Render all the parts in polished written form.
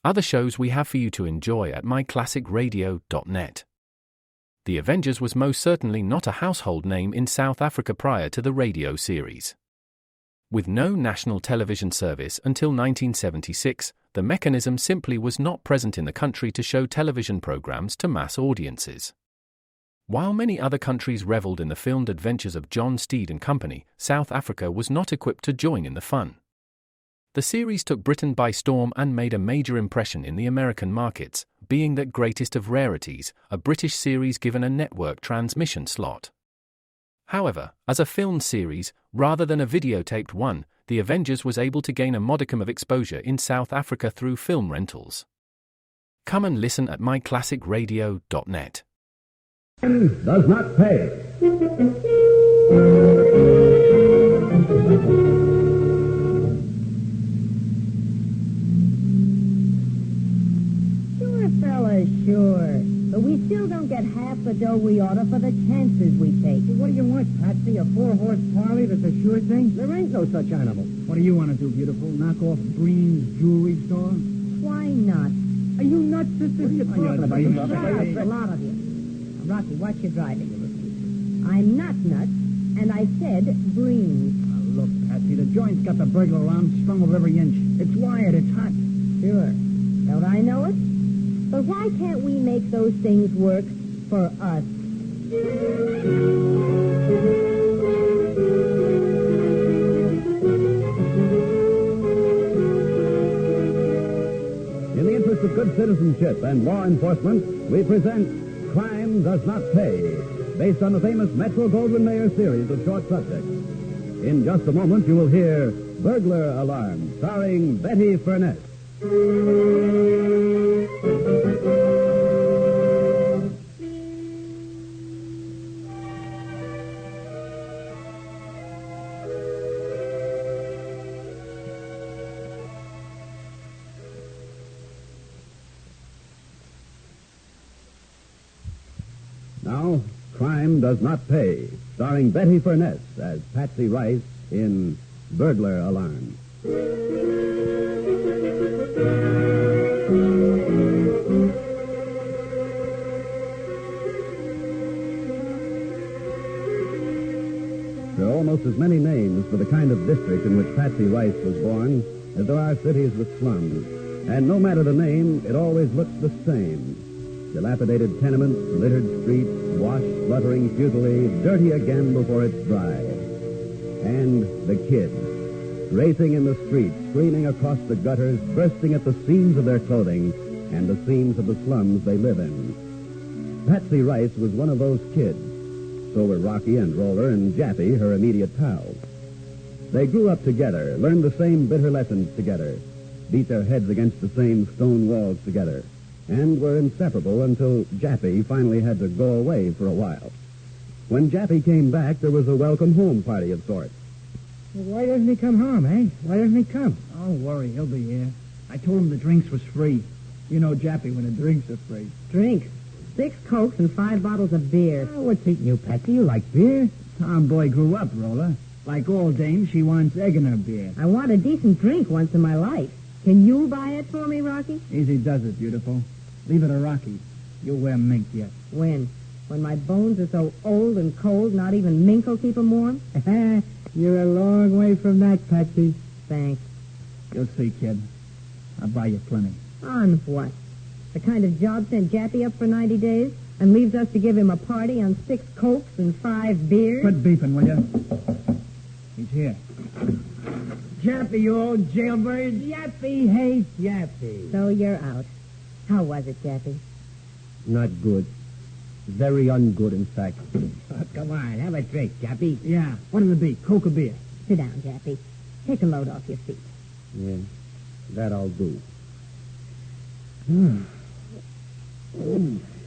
other shows we have for you to enjoy at myclassicradio.net. The Avengers was most certainly not a household name in South Africa prior to the radio series. With no national television service until 1976, the mechanism simply was not present in the country to show television programs to mass audiences. While many other countries reveled in the filmed adventures of John Steed and company, South Africa was not equipped to join in the fun. The series took Britain by storm and made a major impression in the American markets, being that greatest of rarities, a British series given a network transmission slot. However, as a filmed series, rather than a videotaped one, The Avengers was able to gain a modicum of exposure in South Africa through film rentals. Come and listen at myclassicradio.net. Does not pay. Sure, fella, sure. But we still don't get half the dough we oughta for the chances we take. What do you want, Patsy? A 4-horse Harley that's a sure thing? There ain't no such animal. What do you want to do, beautiful? Knock off Breen's jewelry store? Why not? Are you nuts, sister? What are you talking about? Shut up, a lot of you. Now, Rocky, watch your driving. I'm not nuts, and I said Breen. Now, look, Patsy, the joint's got the burglar alarm strung over every inch. It's wired, it's hot. Sure. Don't I know it? But why can't we make those things work for us? In the interest of good citizenship and law enforcement, we present Crime Does Not Pay, based on the famous Metro-Goldwyn-Mayer series of short subjects. In just a moment, you will hear Burglar Alarm, starring Betty Furness. Now, Crime Does Not Pay, starring Betty Furness as Patsy Rice in Burglar Alarm. There are almost as many names for the kind of district in which Patsy Rice was born as there are cities with slums. And no matter the name, it always looks the same. Dilapidated tenements, littered streets, washed, fluttering futilely, dirty again before it's dry. And the kids, racing in the streets, screaming across the gutters, bursting at the seams of their clothing and the seams of the slums they live in. Patsy Rice was one of those kids. So were Rocky and Roller and Jappy, her immediate pals. They grew up together, learned the same bitter lessons together, beat their heads against the same stone walls together, and were inseparable until Jappy finally had to go away for a while. When Jappy came back, there was a welcome home party of sorts. Well, why doesn't he come home, eh? Why doesn't he come? Don't worry, he'll be here. I told him the drinks was free. You know Jappy when the drinks are free. Drink. 6 Cokes and 5 bottles of beer. Oh, what's eating you, Patsy? You like beer? Tomboy grew up, Roller. Like all dames, she wants egg in her beer. I want a decent drink once in my life. Can you buy it for me, Rocky? Easy does it, beautiful. Leave it to Rocky. You'll wear mink yet. When? When my bones are so old and cold, not even mink will keep them warm? You're a long way from that, Patsy. Thanks. You'll see, kid. I'll buy you plenty. On what? The kind of job sent Jappy up for 90 days and leaves us to give him a party on 6 Cokes and 5 beers? Quit beeping, will you? He's here. Jappy, you old jailbird. Jappy hates Jappy. So you're out. How was it, Jappy? Not good. Very ungood, in fact. Oh, come on, have a drink, Jappy. Yeah. What'll it be? Coke or beer? Sit down, Jappy. Take a load off your feet. Yeah, that I'll do.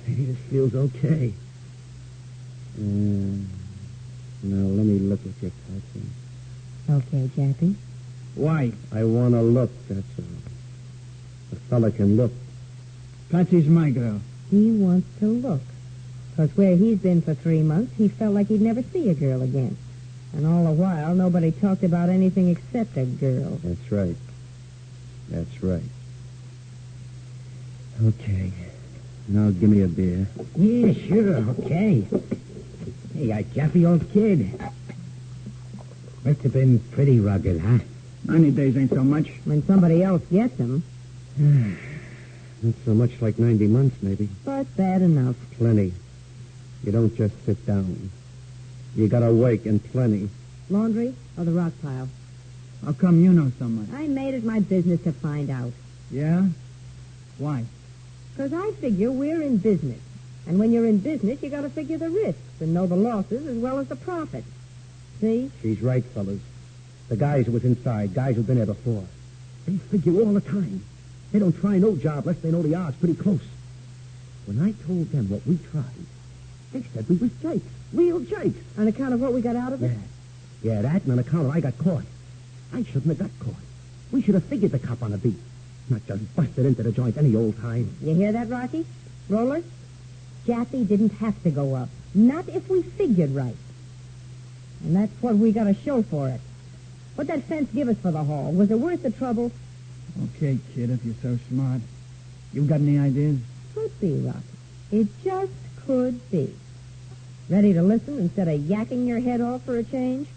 This feels okay. Now, let me look at your Patsy. Okay, Jappy. Why? I want to look, that's all. A fella can look. Patsy's my girl. He wants to look. 'Cause where he's been for 3 months, he felt like he'd never see a girl again. And all the while, nobody talked about anything except a girl. That's right. That's right. Okay. Now give me a beer. Yeah, sure, okay. Hey, a jappy old kid. Must have been pretty rugged, huh? 90 days ain't so much. When somebody else gets him. Not so much like 90 months, maybe. But bad enough. Plenty. You don't just sit down. You gotta work and plenty. Laundry or the rock pile? How come you know so much? I made it my business to find out. Yeah? Why? Because I figure we're in business. And when you're in business, you got to figure the risks and know the losses as well as the profits. See? She's right, fellas. The guys who was inside, guys who've been there before, they figure all the time. They don't try no job unless they know the odds pretty close. When I told them what we tried, they said we was jakes. Real jakes. On account of what we got out of it? Yeah, that and on account of I got caught. I shouldn't have got caught. We should have figured the cop on the beat. Not just busted into the joint any old time. You hear that, Rocky? Roller? Jaffy didn't have to go up. Not if we figured right. And that's what we got to show for it. What'd that fence give us for the haul? Was it worth the trouble? Okay, kid, if you're so smart. You got any ideas? Could be, Rocky. It just could be. Ready to listen instead of yakking your head off for a change?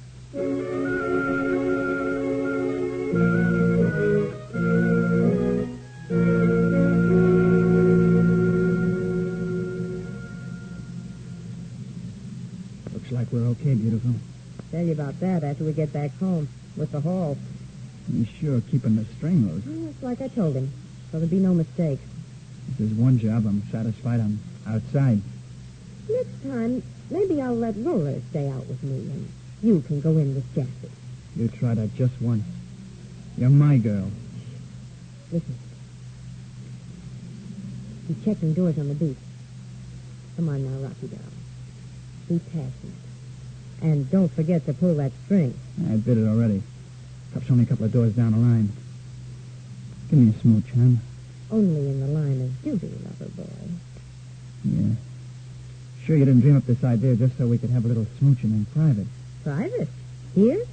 Looks like we're okay, beautiful. Tell you about that after we get back home with the haul. You sure keeping the string loose. Well, it's like I told him, so there'll be no mistakes. If there's one job I'm satisfied I'm outside. Next time, maybe I'll let Roller stay out with me, and you can go in with Jaffy. You try that just once. You're my girl. Listen. He's checking doors on the beat. Come on now, Rocky down. Be passionate. And don't forget to pull that string. I did it already. Cup's only a couple of doors down the line. Give me a smooch, hon. Only in the line of duty, lover boy. Yeah. Sure you didn't dream up this idea just so we could have a little smooching in private. Private? Here?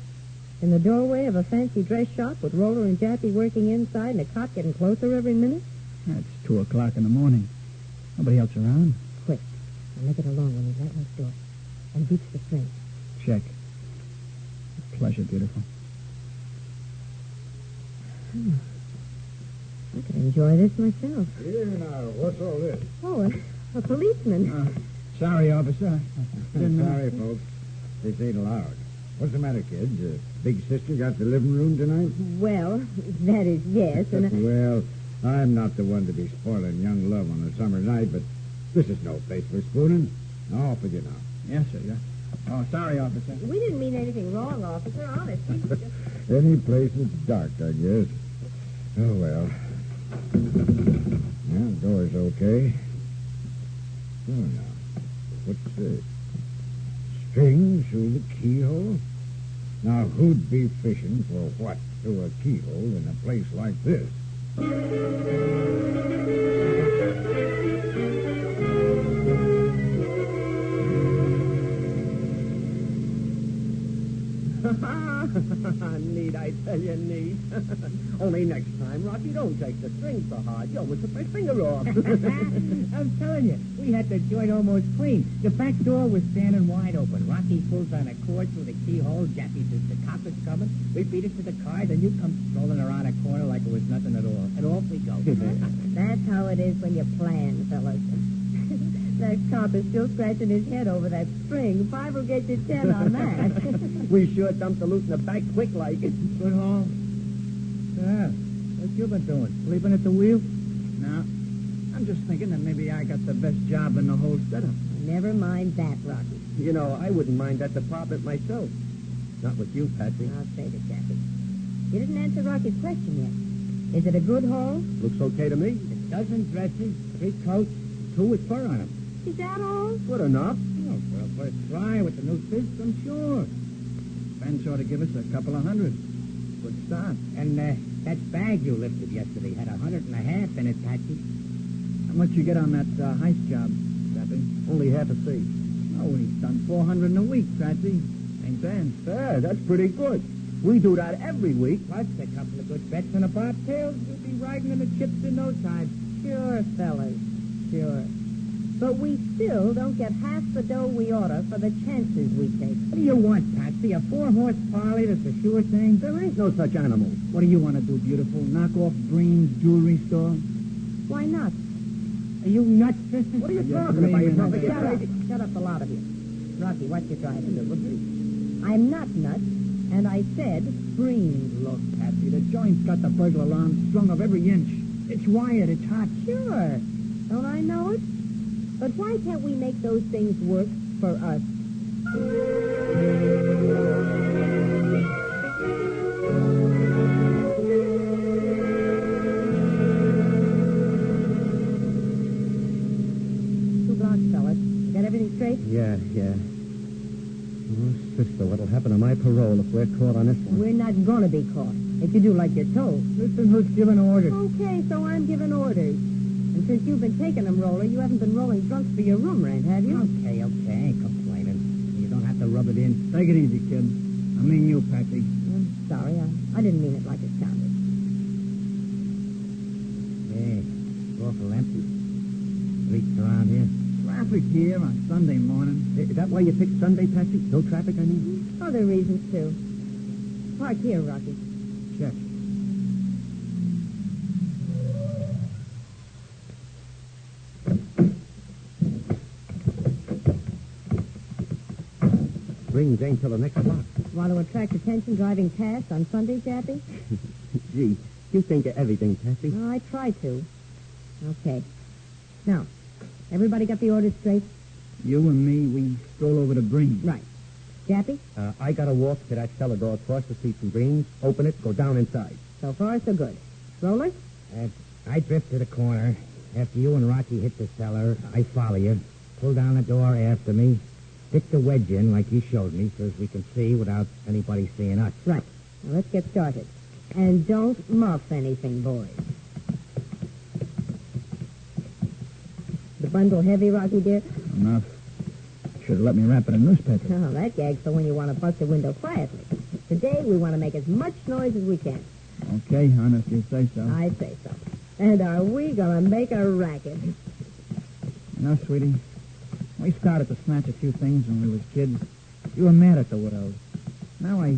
In the doorway of a fancy dress shop with Roller and Jaffy working inside and a cop getting closer every minute? It's 2 o'clock in the morning. Nobody else around. Quick. I'll make it alone when he's right next door. And beats the string. Check. A pleasure, beautiful. I could enjoy this myself. Here now, what's all this? Oh, a policeman. Sorry, officer. Sorry, folks. This ain't allowed. What's the matter, kids? Big sister got the living room tonight? Well, that is yes, and Well, I'm not the one to be spoiling young love on a summer night, but this is no place for spooning. Off with you now. Yes, sir. Yeah. Oh, sorry, officer. we didn't mean anything wrong, officer, honest. Any place that's dark, I guess. Oh, well. Yeah, the door's okay. Oh, now. What's this? String through the keyhole? Now, who'd be fishing for what through a keyhole in a place like this? Neat, I tell you, neat. Only next time, Rocky, don't take the string so hard. You almost took my finger off. I'm telling you, we had the joint almost clean. The back door was standing wide open. Rocky pulls on a cord through the keyhole. Jaffy says the cop is coming. We beat it to the car, then you come strolling around a corner like it was nothing at all. And off we go. That's how it is when you plan, fellas. That cop is still scratching his head over that string. 5 will get you 10 on that. We sure dumped the loot in the back quick like. Good haul. Yeah. What you been doing? Sleeping at the wheel? No. I'm just thinking that maybe I got the best job in the whole setup. Never mind that, Rocky. You know, I wouldn't mind that department myself. Not with you, Patsy. I'll say it, Jaffy. You didn't answer Rocky's question yet. Is it a good haul? Looks okay to me. A dozen dresses, 3 coats, 2 with fur on them. Is that all? Good enough. Oh, for a first try with the new fish, I'm sure. Ben ought to give us a couple of hundred. Good start. And that bag you lifted yesterday had 100 and a half in it, Patsy. How much you get on that heist job, Patsy? Only half a C. Oh, he's done 400 in a week, Patsy. Ain't bad. Yeah, that's pretty good. We do that every week. Plus a couple of good bets and a bobtail. You'll be riding in the chips in no time. Sure, fellas, sure. But we still don't get half the dough we oughta for the chances we take. What do you want, Patsy? A 4-horse Harley that's a sure thing? There ain't no such animal. What do you want to do, beautiful? Knock off Breen's jewelry store? Why not? Are you nuts, sister? What are you talking about? You're talking Shut up. crazy. Shut up, the lot of you. Rocky, what you trying to do? I'm not nuts, and I said Breen. Look, Patsy, the joint's got the burglar alarm strung up every inch. It's wired, it's hot. Sure. Don't I know it? But why can't we make those things work for us? Two blocks, fellas. Got everything straight? Yeah. Oh, sister, what'll happen to my parole if we're caught on this one? We're not gonna be caught. If you do like you're told. Listen who's giving orders. Okay, so I'm giving orders. And since you've been taking them, Roller, you haven't been rolling drunks for your room rent, have you? Okay, I ain't complaining. You don't have to rub it in. Take it easy, kid. I mean you, Patsy. I'm sorry. I didn't mean it like it sounded. Hey, it's awful empty. Streets around here. Traffic here on Sunday morning. Is that why you picked Sunday, Patsy? No traffic, I mean? Other reasons, too. Park here, Rocky. Check. Brings ain't till the next block. Want to attract attention driving past on Sunday, Jappy? Gee, you think of everything, Patsy. Well, I try to. Okay. Now, everybody got the orders straight? You and me, we stroll over to Breen. Right. Jappy? I gotta walk to that cellar door across the street from Green's, open it, go down inside. So far, so good. Roller? I drift to the corner. After you and Rocky hit the cellar, I follow you. Pull down the door after me. Stick the wedge in like you showed me so as we can see without anybody seeing us. Right. Now, let's get started. And don't muff anything, boys. The bundle heavy, Rocky, dear? Enough. Should have let me wrap it in newspaper. Oh, that gag's for when you want to bust a window quietly. Today, we want to make as much noise as we can. Okay, hon, if you say so. I say so. And are we going to make a racket? You know, sweetie, we started to snatch a few things when we was kids. You were mad at the widows. Now I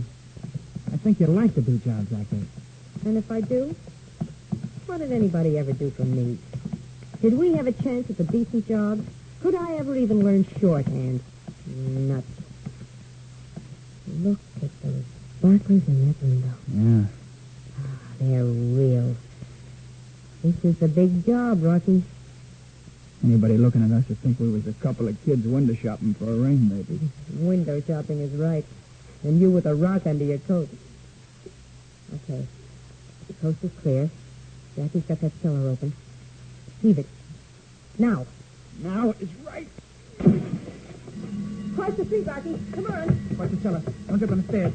think you'd like to do jobs like that. And if I do, what did anybody ever do for me? Did we have a chance at a decent job? Could I ever even learn shorthand? Nuts. Look at those sparklers in that window. Yeah. They're real. This is a big job, Rocky. Anybody looking at us would think we was a couple of kids window shopping for a ring, maybe. Window shopping is right. And you with a rock under your coat. Okay. The coast is clear. Jackie's got that cellar open. Heave it. Now. Now is right. Cross the street, Rocky. Come on. Watch the cellar. Don't get on the stairs.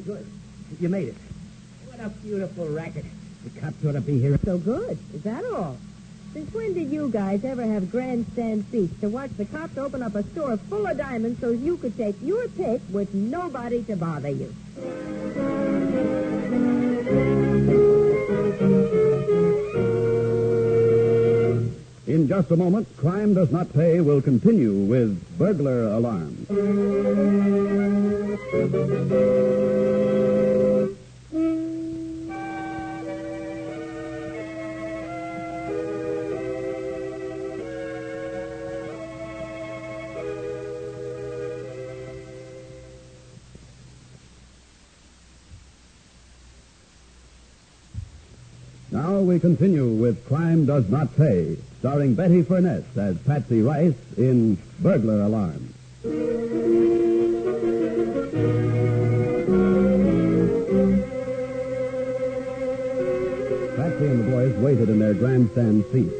Good. You made it. What a beautiful racket. The cops ought to be here. So good. Is that all? Since when did you guys ever have grandstand seats to watch the cops open up a store full of diamonds so you could take your pick with nobody to bother you? In just a moment, Crime Does Not Pay will continue with Burglar Alarm. Now we continue with Crime Does Not Pay, starring Betty Furness as Patsy Rice in Burglar Alarm. Patsy and the boys waited in their grandstand seats.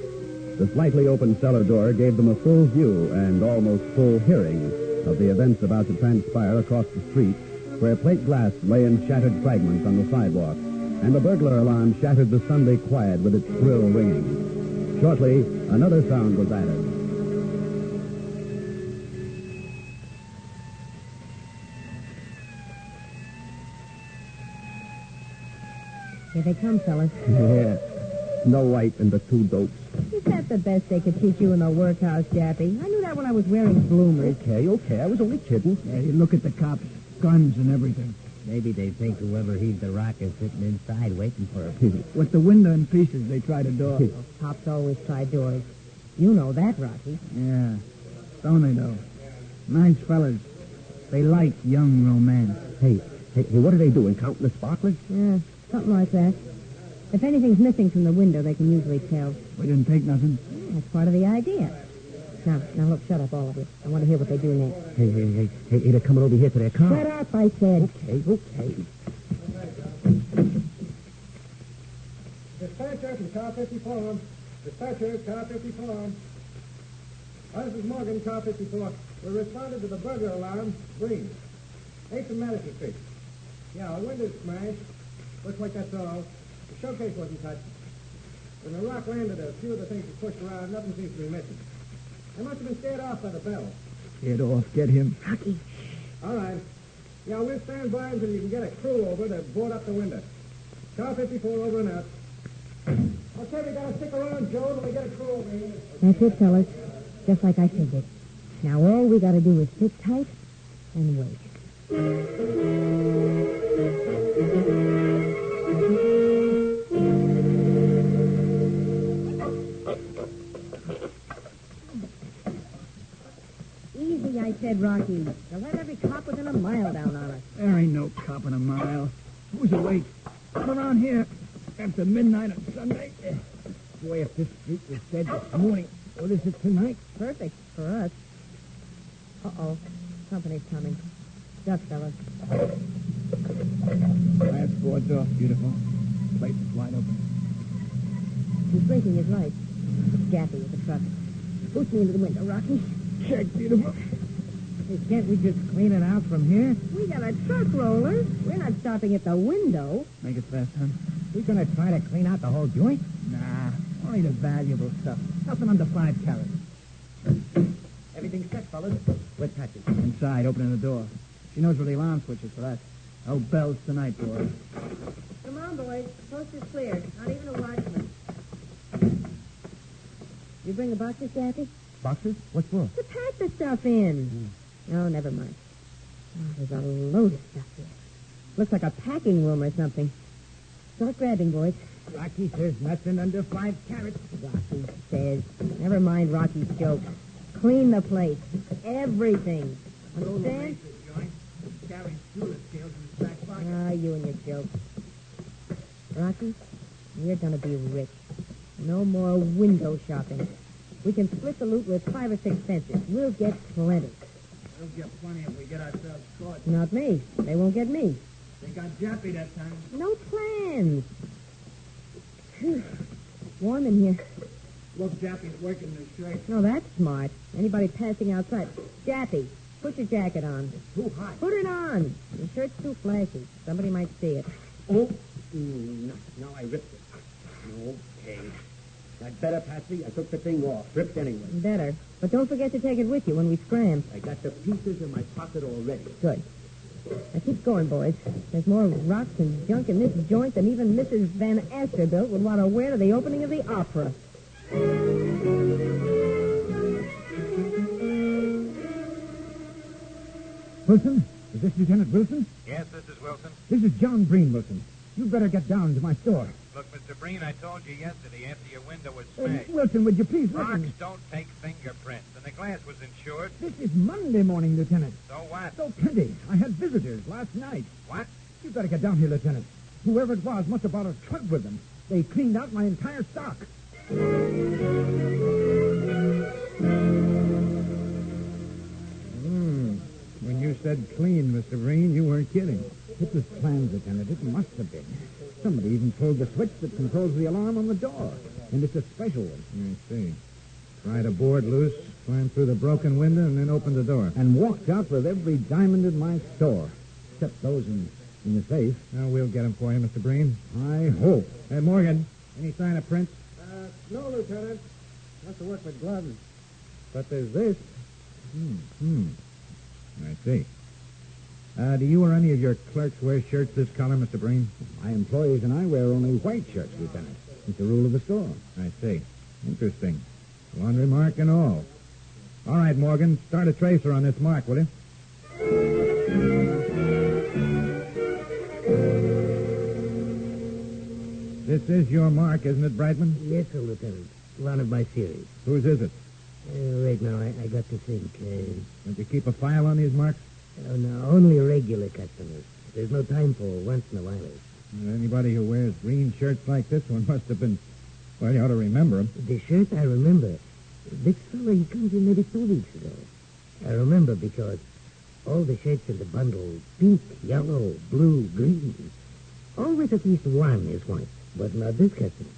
The slightly open cellar door gave them a full view and almost full hearing of the events about to transpire across the street, where plate glass lay in shattered fragments on the sidewalk, and the burglar alarm shattered the Sunday quiet with its shrill ringing. Shortly, another sound was added. Here they come, fellas. Yeah. Snow White and the two dopes. Is that the best they could teach you in the workhouse, Jappy? I knew that when I was wearing bloomers. Okay. I was only kidding. Yeah, you look at the cops, guns and everything. Maybe they think whoever heaved the rock is sitting inside waiting for him. With the window in pieces, they tried a door. Cops always try doors. You know that, Rocky. Yeah. Don't they, though? Nice fellas. They like young romance. Hey, what are they doing? Counting the sparklers? Yeah, something like that. If anything's missing from the window, they can usually tell. We didn't take nothing. Yeah, that's part of the idea. Now, look, shut up, all of you. I want to hear what they do next. Hey, they're coming over here to their car. Shut up, I said. Okay. Dispatcher from car 54. Dispatcher, car 54. This is Morgan, car 54. We responded to the burglar alarm. Green. 8th and Madison Street. Yeah, a window's smashed. Looks like that's all. The showcase wasn't touched. When the rock landed, a few of the things were pushed around. Nothing seems to be missing. They must have been scared off by the bell. Get off. Get him. Rocky. All right. Yeah, we'll stand by until you can get a crew over to board up the window. Car 54 over and out. Okay, we gotta stick around, Joe, till we get a crew over here. That's it, fellas. Just like I figured. Now all we got to do is sit tight and wait. Easy, I said, Rocky. They'll have every cop within a mile down on us. There ain't no cop in a mile. Who's awake? Not around here. After midnight on Sunday. Boy, if this street was dead this morning, what is it tonight? Perfect for us. Uh-oh. Company's coming. Duck, fellas. Last board's off. Beautiful. Place is wide open. He's blinking his lights. It's Jappy with the truck. Push me into the window, Rocky. Check, beautiful. Hey, can't we just clean it out from here? We got a truck roller. We're not stopping at the window. Make it fast, hon. We gonna try to clean out the whole joint? Nah, only the valuable stuff. Nothing under 5 carats. Everything's set, fellas. We're touching. Inside, opening the door. She knows where the alarm switch is for that. No bells tonight, boys. Come on, boys. Coast is clear. Not even a watchman. You bring the boxes, Jappy? Boxes? What for? To pack the stuff in. No, never mind. Oh, there's a load of stuff here. Looks like a packing room or something. Start grabbing, boys. Rocky says nothing under 5 carats. Rocky says. Never mind Rocky's joke. Clean the place. Everything. Understand? Carrying screw scales in his back pocket. Ah, you and your joke. Rocky, we're going to be rich. No more window shopping. We can split the loot with 5 or 6 fences. We'll get plenty. We'll get plenty if we get ourselves caught. Not me. They won't get me. They got Jappy that time. No plans. Phew. Warm in here. Look, Jappy's working this shirt. No, that's smart. Anybody passing outside. Jappy, put your jacket on. Too hot. Put it on. Your shirt's too flashy. Somebody might see it. Oh, no, I ripped it. Okay. I'd better, Patsy. I took the thing off. Ripped anyway. Better. But don't forget to take it with you when we scram. I got the pieces in my pocket already. Good. Now keep going, boys. There's more rocks and junk in this joint than even Mrs. Van Astorbilt would want to wear to the opening of the opera. Wilson? Is this Lieutenant Wilson? Yes, this is Wilson. This is John Breen, Wilson. You'd better get down to my store. Look, Mr. Breen, I told you yesterday after your window was smashed. Wilson, would you please Rocks listen? don't take fingerprints, and the glass was insured. This is Monday morning, Lieutenant. So what? So plenty. I had visitors last night. What? You better get down here, Lieutenant. Whoever it was must have brought a truck with them. They cleaned out my entire stock. When you said clean, Mr. Breen, you weren't kidding. It was planned, Lieutenant. It must have been. Somebody even pulled the switch that controls the alarm on the door. And it's a special one. I see. Pried a board loose, climbed through the broken window, and then opened the door. And walked out with every diamond in my store. Except those in the safe. Now, we'll get them for you, Mr. Breen. I hope. Hey, Morgan, any sign of prints? No, Lieutenant. Have to work with gloves. But there's this. I see. Do you or any of your clerks wear shirts this color, Mr. Breen? My employees and I wear only white shirts, Lieutenant. It's a rule of the store. I see. Interesting. Laundry mark and all. All right, Morgan, start a tracer on this mark, will you? This is your mark, isn't it, Brightman? Yes, sir, Lieutenant. One of my series. Whose is it? Wait, now, I got to think. Don't you keep a file on these marks? No, only regular customers. There's no time for once in a while. Anybody who wears green shirts like this one must have been... Well, you ought to remember him. The shirt, I remember. This fella, he comes in maybe 2 weeks ago. I remember because all the shirts in the bundle, pink, yellow, blue, green. Always at least one is white, but not this customer.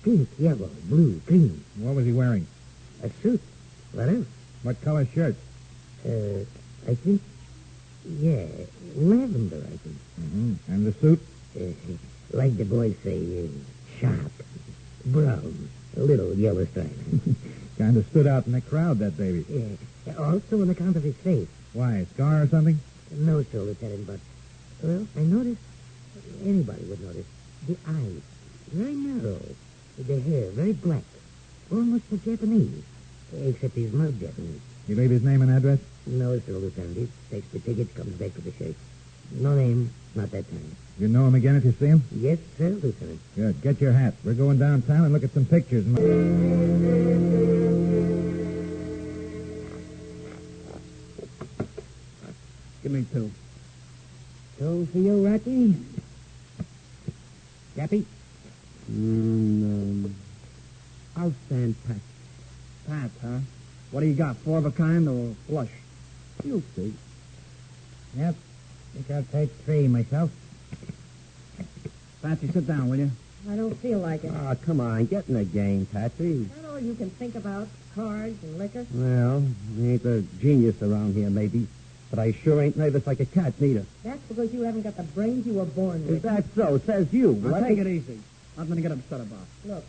Pink, yellow, blue, green. What was he wearing? A suit. What else? What color shirt? I think, yeah, lavender, I think. Mm-hmm. And the suit? Like the boys say, sharp, brown, a little yellow stripe. Kind of stood out in the crowd, that baby. Yeah. Also on account of his face. Why, a scar or something? No, sir, Lieutenant, but, well, I noticed, anybody would notice, the eyes, very narrow, the hair, very black, almost for Japanese, except he's not Japanese. You leave his name and address? No, sir, Lieutenant. He takes the tickets, comes back with the shirt. No name, not that time. You know him again if you see him? Yes, sir, Lieutenant. Good. Get your hat. We're going downtown and look at some pictures. Give me 2. 2 for you, Rocky. Jappy? I'll stand pat. Pat, huh? What do you got, 4 of a kind or flush? You'll see. Yep. Think I'll take 3 myself. Patsy, sit down, will you? I don't feel like it. Ah, come on, get in the game, Patsy. Is that all you can think about? Cards and liquor? Well, I ain't a genius around here, maybe, but I sure ain't nervous like a cat, neither. That's because you haven't got the brains you were born Is with. that so? Says you. Now, take it easy. I'm going to get upset about. Look,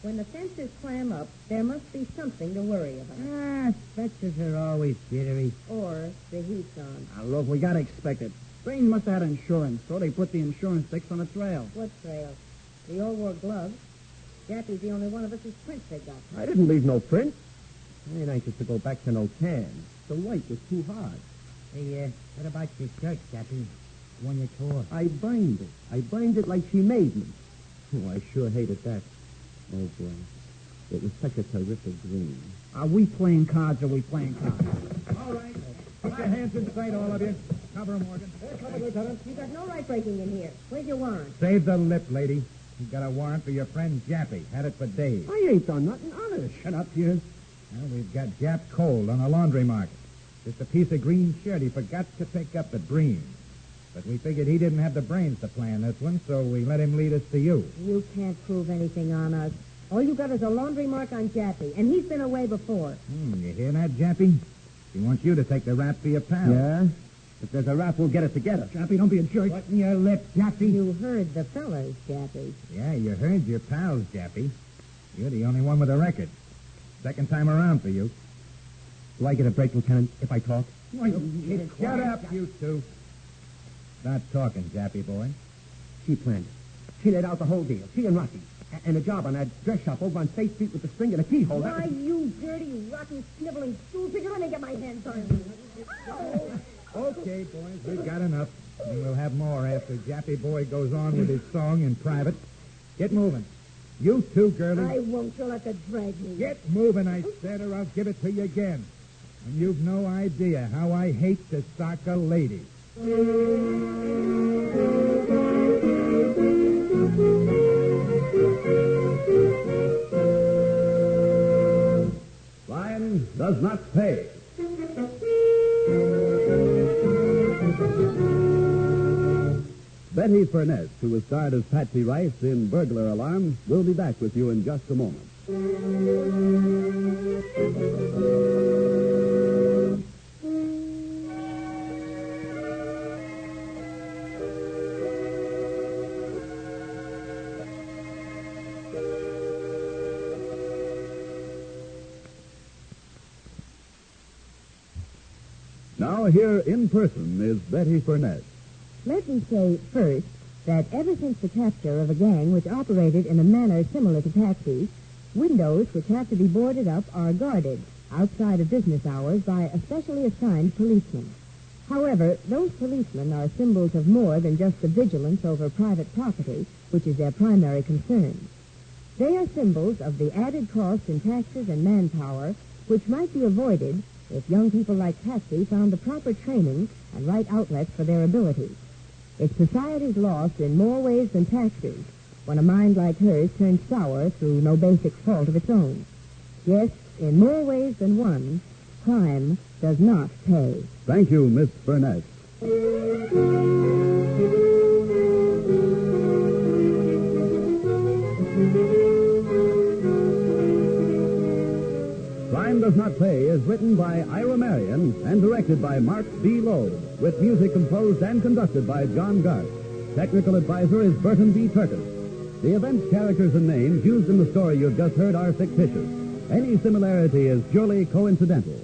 when the fences clam up, there must be something to worry about. Fetchers are always jittery. Or the heat's on. Now, look, we got to expect it. Brain must have had insurance, so they put the insurance sticks on the trail. What trail? We all wore gloves. Jappy's the only one of us whose prints they got. I didn't leave no print. I ain't anxious to go back to no can. The white was too hard. Hey, what about your shirt, Jappy? The one you tore. I burned it. I burned it like she made me. Oh, I sure hated that. Oh, boy. It was such a terrific dream. Are we playing cards or are we playing cards? All right. Put your hands in sight, all of you. Cover him, Morgan. Cover, Lieutenant. You got no right breaking in here. Where's your warrant? Save the lip, lady. You got a warrant for your friend Jappy. Had it for days. I ain't done nothing honest. Shut up, you. Well, we've got Jap cold on a laundry market. Just a piece of green shirt he forgot to pick up at Breen's. But we figured he didn't have the brains to plan this one, so we let him lead us to you. You can't prove anything on us. All you got is a laundry mark on Jappy, and he's been away before. You hear that, Jappy? He wants you to take the rap for your pal. Yeah? If there's a rap, we'll get it together. Jappy, don't be a jerk. What in your lip, Jappy? You heard the fellas, Jappy. Yeah, you heard your pals, Jappy. You're the only one with a record. Second time around for you. Do I get a break, Lieutenant, if I talk? Shut up, you two. Start talking, Jappy boy. She planned it. She laid out the whole deal. She and Rocky. And a job on that dress shop over on State Street with the string and a keyhole. Why, you dirty, rotten, sniveling stool picker, let me get my hands on you. Oh. Okay, boys, we've got enough. And we'll have more after Jappy boy goes on with his song in private. Get moving. You too, girlie. I won't. You'll have to drag me. Get moving, I said, or I'll give it to you again. And you've no idea how I hate to sock a lady. Lying does not pay. Betty Furness, who was starred as Patsy Rice in Burglar Alarm, will be back with you in just a moment. Now, here in person is Betty Burnett. Let me say first that ever since the capture of a gang which operated in a manner similar to taxis, windows which have to be boarded up are guarded outside of business hours by a specially assigned policeman. However, those policemen are symbols of more than just the vigilance over private property, which is their primary concern. They are symbols of the added cost in taxes and manpower, which might be avoided if young people like Patsy found the proper training and right outlets for their abilities. It's society's loss in more ways than taxes when a mind like hers turns sour through no basic fault of its own. Yes, in more ways than one, crime does not pay. Thank you, Miss Burnett. Crime Does Not Pay is written by Ira Marion and directed by Mark B. Loeb, with music composed and conducted by John Garth. Technical advisor is Burton B. Turkis. The events, characters, and names used in the story you've just heard are fictitious. Any similarity is purely coincidental.